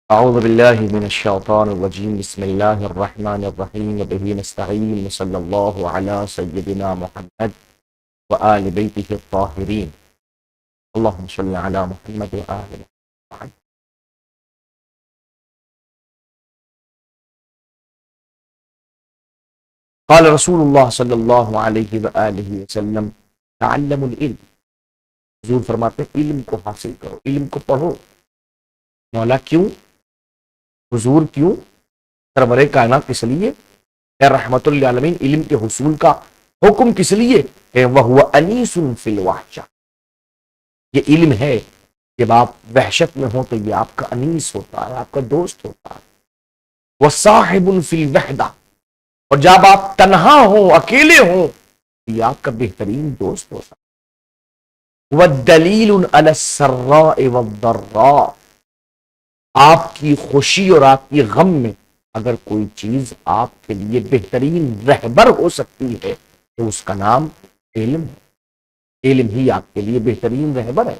أعوذ بالله من الشيطان الرجيم بسم الله الرحمن الرحيم وبه نستعين وصلى الله على سيدنا محمد وآل بيته الطاهرين اللهم صل على محمد وآل محمد. قال رسول الله صلی اللہ علیہ وآلہ وسلم تعلموا العلم. حضور فرماتے ہیں علم کو حاصل کرو، علم کو پڑھو. مولا کیوں؟ حضور کیوں؟ سرور کائنات کس لیے؟ اے رحمت للعالمین علم کے حصول کا حکم کس لیے؟ وَهُوَ أَنِيسٌ فِي الْوَحْشَةِ. یہ علم ہے، جب آپ وحشت میں ہوں تو یہ آپ کا انیس ہوتا ہے، آپ کا دوست ہوتا ہے. وَصَاحِبٌ فِي الْوَحْدَةِ. اور جب آپ تنہا ہوں، اکیلے ہوں تو یہ آپ کا بہترین دوست ہوتا ہے. وَالدَّلِيلٌ عَلَى السَّرَّاءِ وَالضَّرَّاءِ. آپ کی خوشی اور آپ کی غم میں اگر کوئی چیز آپ کے لیے بہترین رہبر ہو سکتی ہے تو اس کا نام علم ہے. علم ہی آپ کے لیے بہترین رہبر ہے،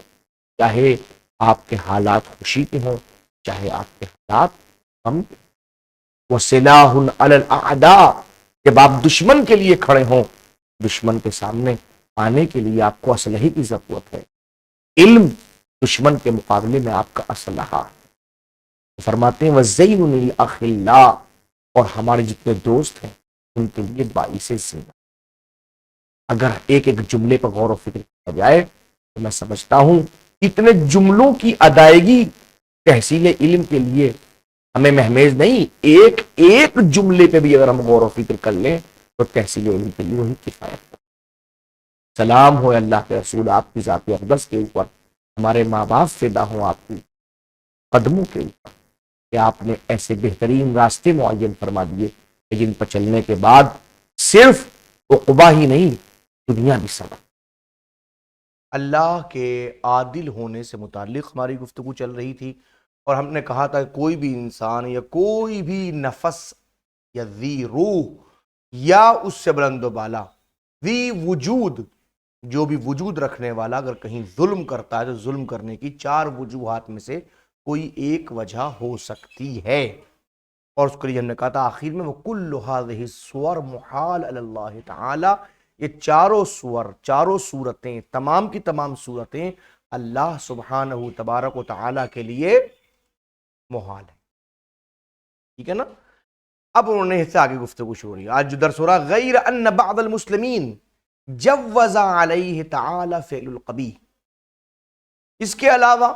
چاہے آپ کے حالات خوشی کے ہوں، چاہے آپ کے حالات غم کے. وَسِلَاحٌ عَلَى الْأَعْدَاءِ. جب آپ دشمن کے لیے کھڑے ہوں، دشمن کے سامنے آنے کے لیے آپ کو اسلحے کی ضرورت ہے. علم دشمن کے مقابلے میں آپ کا اسلحہ. فرماتے ہیں وَزَيْنٌ لِلْأَخِلَّاءِ. اور ہمارے جتنے دوست ہیں ان کے لیے باعث زینت. اگر ایک ایک جملے پر غور و فکر کیا جائے تو میں سمجھتا ہوں اتنے جملوں کی ادائیگی تحصیل علم کے لیے ہمیں مہمیز نہیں. ایک ایک جملے پہ بھی اگر ہم غور و فکر کر لیں تو تحصیل علم کے لیے وہی کفایت. سلام ہو اللہ کے رسول آپ کی ذات اقدس کے اوپر، ہمارے ماں باپ فدا ہوں آپ کی قدموں کے اوپر کہ آپ نے ایسے بہترین راستے معین فرما دیے کہ جن پر چلنے کے بعد صرف عقبہ ہی نہیں دنیا بھی سبق. اللہ کے عادل ہونے سے متعلق ہماری گفتگو چل رہی تھی، اور ہم نے کہا تھا کہ کوئی بھی انسان یا کوئی بھی نفس یا ذی روح یا اس سے بلند و بالا ذی وجود، جو بھی وجود رکھنے والا اگر کہیں ظلم کرتا ہے تو ظلم کرنے کی 4 وجوہات میں سے کوئی ایک وجہ ہو سکتی ہے. اور اس کے لیے ہم نے کہا تھا آخر میں وَكُلُّ هَذِهِ الصُّوَرُ مُحَالٌ عَلَى اللَّهِ تعالی. یہ چاروں سور، چاروں صورتیں، تمام کی تمام صورتیں اللہ سبحانہ تبارک و تعالی کے لیے محال ہے. ٹھیک ہے نا؟ اب انہوں نے اس سے آگے گفتگو شروع کی. آج جو درس ہو رہا غیر ان بعض المسلمین جوز علیہ تعالی فعل القبیح. اس کے علاوہ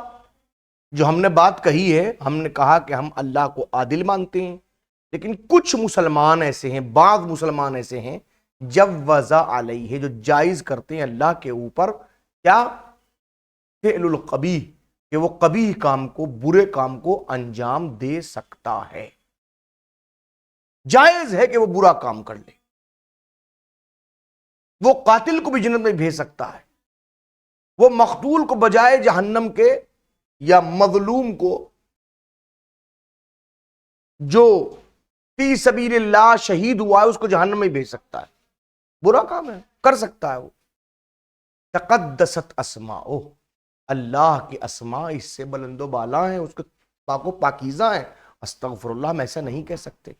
جو ہم نے بات کہی ہے، ہم نے کہا کہ ہم اللہ کو عادل مانتے ہیں، لیکن کچھ مسلمان ایسے ہیں، بعض مسلمان ایسے ہیں جوز علیہ، جو جائز کرتے ہیں اللہ کے اوپر کیا؟ فعل القبیح، کہ وہ قبیح کام کو، برے کام کو انجام دے سکتا ہے. جائز ہے کہ وہ برا کام کر لے. وہ قاتل کو بھی جنت میں بھیج سکتا ہے، وہ مقتول کو بجائے جہنم کے یا مظلوم کو جو فی سبیل اللہ شہید ہوا ہے اس کو جہنم میں بھیج سکتا ہے. برا کام ہے، کر سکتا ہے وہ. تقدست اسماؤہ، اللہ کی اسماء اس سے بلند و بالا ہیں، اس کے پاک و پاکیزہ ہیں. استغفر اللہ ہم ایسا نہیں کہہ سکتے.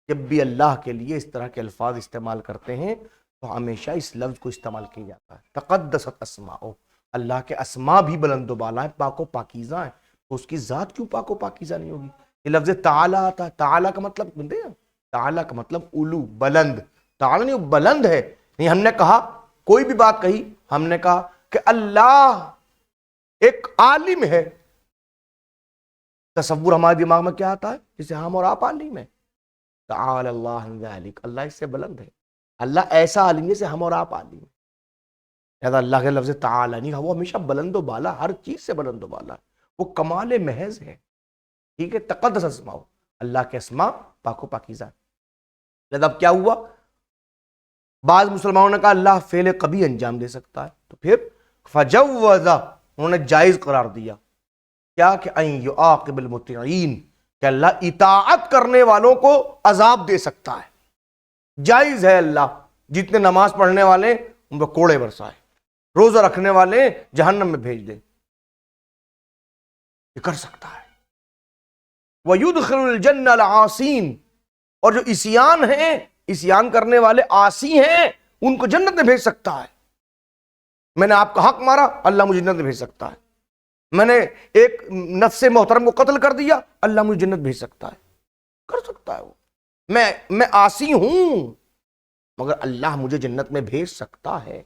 جب بھی اللہ کے لیے اس طرح کے الفاظ استعمال کرتے ہیں تو ہمیشہ اس لفظ کو استعمال کیا جاتا ہے. تقدست اسماؤہ، اللہ کے اسماء بھی بلند و بالا ہیں، پاک و پاکیزہ ہیں، تو اس کی ذات کیوں پاک و پاکیزہ نہیں ہوگی؟ یہ لفظ تعالی آتا ہے، تعالی کا مطلب بندے ہیں، تعالی کا مطلب علو، بلند. تعالی نہیں، بلند ہے. نہیں، ہم نے کہا کوئی بھی بات کہی، ہم نے کہا کہ اللہ ایک عالم ہے. تصور ہمارے دماغ میں کیا آتا ہے؟ جسے ہم اور آپ عالم ہیں. تعالی اللہ عن ذلک، اللہ اس سے بلند ہے. اللہ ایسا عالم ہے جسے ہم اور آپ عالم ہیں. لہذا اللہ کے لفظ تعالی نہیں، وہ ہمیشہ بلند و بالا، ہر چیز سے بلند و بالا، وہ کمال محض ہے. ٹھیک ہے؟ تقدس اسماء، اللہ کے اسماء پاک و پاکیزہ. لہذا اب کیا ہوا؟ بعض مسلمانوں نے کہا اللہ فعل قبیح انجام دے سکتا ہے، تو پھر فجوز، انہوں نے جائز قرار دیا کیا؟ کہ ان یعاقب المطیعین، کہ اللہ اطاعت کرنے والوں کو عذاب دے سکتا ہے. جائز ہے اللہ جتنے نماز پڑھنے والے ان پر کوڑے برسائے، روزہ رکھنے والے جہنم میں بھیج دے، یہ کر سکتا ہے. وَيُدْخِلُ الْجَنَّةَ الْعَاصِينَ، اور جو عصیان ہیں، عصیان کرنے والے عاصی ہیں، ان کو جنت میں بھیج سکتا ہے۔ میں نے آپ کا حق مارا، اللہ مجھے جنت میں بھیج سکتا ہے۔ میں نے ایک نفس محترم کو قتل کر دیا، اللہ مجھے جنت بھیج سکتا ہے، کر سکتا ہے وہ۔ میں عاصی ہوں مگر اللہ مجھے جنت میں بھیج سکتا ہے۔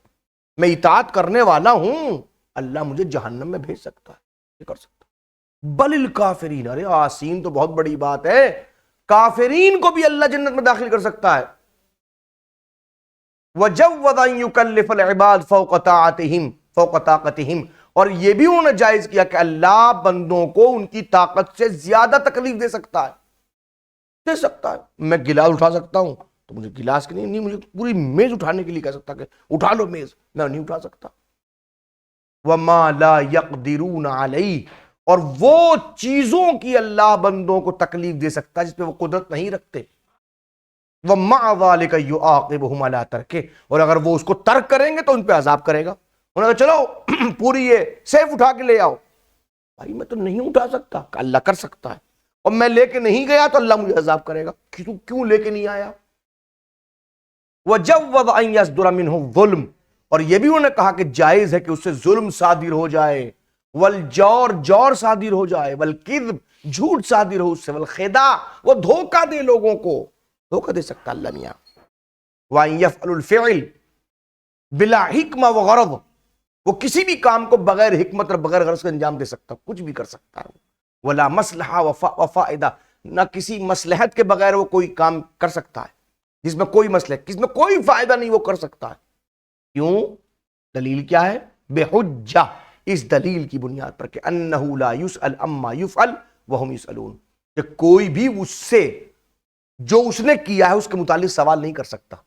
میں اطاعت کرنے والا ہوں، اللہ مجھے جہنم میں بھیج سکتا ہے، یہ کر سکتا ہے۔ بل الکافرین، ارے عاصین تو بہت بڑی بات ہے، کافرین کو بھی اللہ جنت میں داخل کر سکتا ہے۔ وَجَوَّزَ أَن يُكَلِّفَ الْعِبَادَ فَوْقَ طَاقَتِهِمْ، اور یہ بھی انہوں نے جائز کیا کہ اللہ بندوں کو ان کی طاقت سے زیادہ تکلیف دے سکتا ہے۔ میں گلاس اٹھا سکتا ہوں تو مجھے گلاس کی نہیں، مجھے پوری میز اٹھانے کے لیے کہہ سکتا کہ اٹھا لو میز، میں نہیں اٹھا سکتا۔ وَمَا لَا يَقْدِرُونَ عَلَيْهِ، اور وہ چیزوں کی اللہ بندوں کو تکلیف دے سکتا ہے جس پہ وہ قدرت نہیں رکھتے۔ وَمَعَ ذَلِكَ يُعَاقِبُهُمْ عَلَىٰ تَرْكِهِ، اور اگر وہ اس کو ترک کریں گے تو ان پہ عذاب کرے گا۔ انہوں نے کہا چلو پوری یہ سیف اٹھا کے لے آؤ، بھائی میں تو نہیں اٹھا سکتا، کہ اللہ کر سکتا ہے، اور میں لے کے نہیں گیا تو اللہ مجھے عذاب کرے گا، کیوں لے کے نہیں آیا؟ وَجَوَّزَ أَن يَصْدُرَ مِنْهُ الظُّلْمُ، اور یہ بھی انہوں نے کہا کہ جائز ہے کہ اس سے ظلم صادر ہو جائے، والجور، جور صادر ہو جائے، والکذب، جھوٹ صادر ہو اس سے، والخداع، وہ دھوکہ دے لوگوں کو، دھوکہ دے سکتا اللہ میاں۔ وَأَن يَفْعَلُ الْفِعْلِ بِلَا حِکْمَةٍ وَغَرَضٍ، وہ کسی بھی کام کو بغیر حکمت اور بغیر غرض کے انجام دے سکتا، کچھ بھی کر سکتا ہے۔ وَلَا مَصْلَحَةٍ وَفَائِدَةٍ، نہ کسی مصلحت کے بغیر وہ کوئی کام کر سکتا ہے جس میں کوئی مصلحت، جس میں کوئی فائدہ نہیں وہ کر سکتا ہے۔ کیوں؟ دلیل کیا ہے؟ بحجہ، اس دلیل کی بنیاد پر کہ انہ لا یسأل عما یفعل وہم یسألون، کہ کوئی بھی اس سے جو اس نے کیا ہے اس کے متعلق سوال نہیں کر سکتا،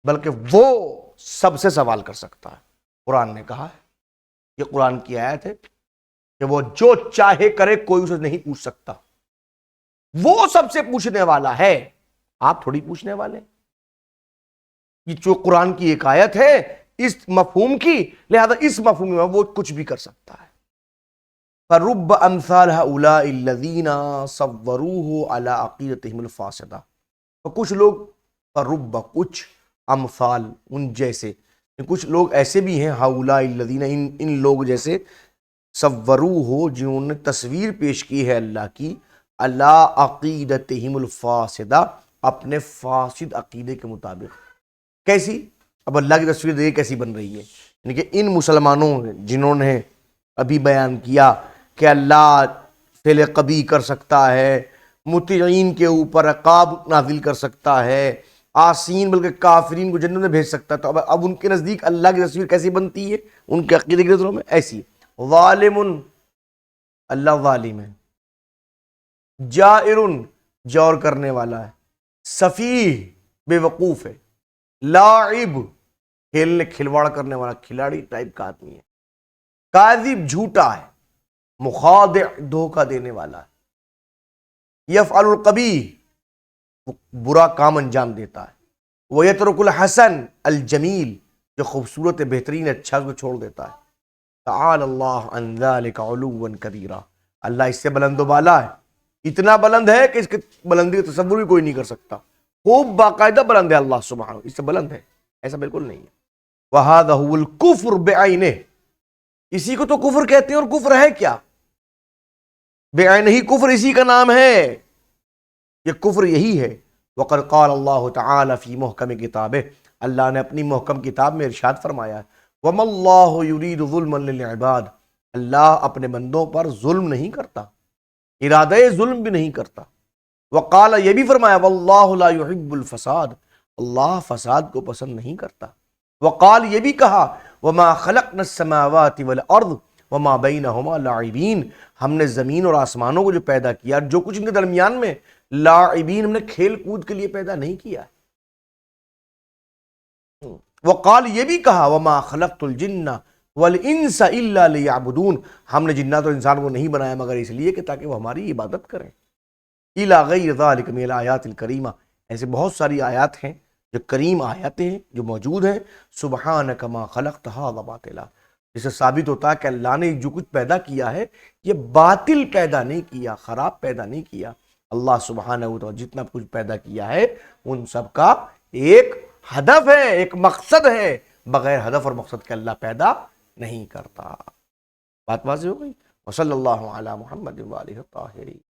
بلکہ وہ سب سے سوال کر سکتا ہے۔ قرآن نے کہا ہے، یہ قرآن کی آیت ہے کہ وہ جو چاہے کرے، کوئی اسے نہیں پوچھ سکتا، وہ سب سے پوچھنے والا ہے، آپ تھوڑی پوچھنے والے۔ یہ جو قرآن کی ایک آیت ہے اس مفہوم کی، لہذا اس مفہوم میں وہ کچھ بھی کر سکتا ہے۔ فَرُبَّ أَمْثَالِ هَؤُلَاءِ الَّذِينَ صَوَّرُوهُ عَلَىٰ عَقِيدَتِهِمُ الْفَاسِدَةِ، اور کچھ لوگ، فَرُبَّ، کچھ، امثال، ان جیسے، کچھ لوگ ایسے بھی ہیں، هَؤُلَاءِ الَّذِينَ، ان لوگ جیسے، صَوَّرُوهُ، جنہوں نے تصویر پیش کی ہے اللہ کی، عَلَىٰ عَقِيدَتِهِمُ الْفَاسِدَةِ، اپنے فاسد عقیدے کے مطابق۔ کیسی؟ اب اللہ کی تصویر دیکھیں کیسی بن رہی ہے، یعنی کہ ان مسلمانوں جنہوں نے ابھی بیان کیا کہ اللہ فعل قبیح کر سکتا ہے، مطیعین کے اوپر عقاب نازل کر سکتا ہے، عاصین بلکہ کافرین کو جنت میں بھیج سکتا ہے، تو اب ان کے نزدیک اللہ کی تصویر کیسی بنتی ہے ان کے عقیدے کی نظروں میں؟ ایسی ہے۔ ظالم، اللہ ظالم ہے، جائر، جور کرنے والا ہے، سفیہ، بے وقوف ہے، لاعب، کھیلنے کھلواڑ کرنے والا، کھلاڑی ٹائپ کا آدمی ہے، کاذب، جھوٹا ہے، مخادع، دھوکہ دینے والا ہے، یفعل القبیح، برا کام انجام دیتا ہے، ویترک الحسن الجمیل، جو خوبصورت بہترین اچھا اس کو چھوڑ دیتا ہے۔ تعالی اللہ عن ذلک علوا کبیرا، اللہ اس سے بلند و بالا ہے، اتنا بلند ہے کہ اس کی بلندی کا تصور بھی کوئی نہیں کر سکتا، خوب باقاعدہ بلند ہے اللہ سبحانہ، اس سے بلند ہے، ایسا بالکل نہیں ہے۔ وَهَذَا هُوَ الْكُفْرُ بِعَيْنِهِ، اسی کو تو کفر کہتے ہیں، اور کفر ہے کیا؟ بعینہ، کفر اسی کا نام ہے، یہ کفر یہی ہے۔ وَقَدْ قَالَ اللَّهُ تَعَالَى فِي مُحْكَمِ كِتَابِهِ، اللہ نے اپنی محکم کتاب میں ارشاد فرمایا ہے، وَمَا اللَّهُ يُرِيدُ ظُلْمًا لِلْعِبَادِ، اللہ اپنے بندوں پر ظلم نہیں کرتا، ارادہ ظلم بھی نہیں کرتا۔ وقال، یہ بھی فرمایا، واللہ لا يحب الفساد، اللہ فساد کو پسند نہیں کرتا۔ وقال، یہ بھی کہا، وما خلقنا السماوات والارض وما بینہما لاعبین، ہم نے زمین اور آسمانوں کو جو پیدا کیا، جو کچھ ان کے درمیان میں، لاعبین، ہم نے کھیل کود کے لیے پیدا نہیں کیا۔ وقال، یہ بھی کہا، وما خلقت الجن والانس الا لیعبدون، ہم نے جنات اور انسان کو نہیں بنایا مگر اس لیے کہ تاکہ وہ ہماری عبادت کریں۔ الی غیر ذلک من الآیات الکریمہ، ایسے بہت ساری آیات ہیں جو کریم آیاتیں ہیں جو موجود ہیں۔ سبحانک ما خلقت ھذا باطلا، اس سے ثابت ہوتا ہے کہ اللہ نے جو کچھ پیدا کیا ہے یہ باطل پیدا نہیں کیا، خراب پیدا نہیں کیا۔ اللہ سبحانہ و تعالی جتنا کچھ پیدا کیا ہے ان سب کا ایک ہدف ہے، ایک مقصد ہے، بغیر ہدف اور مقصد کے اللہ پیدا نہیں کرتا۔ بات واضح ہو گئی؟ وصلی اللہ علی محمد وآلہ الطاہرین۔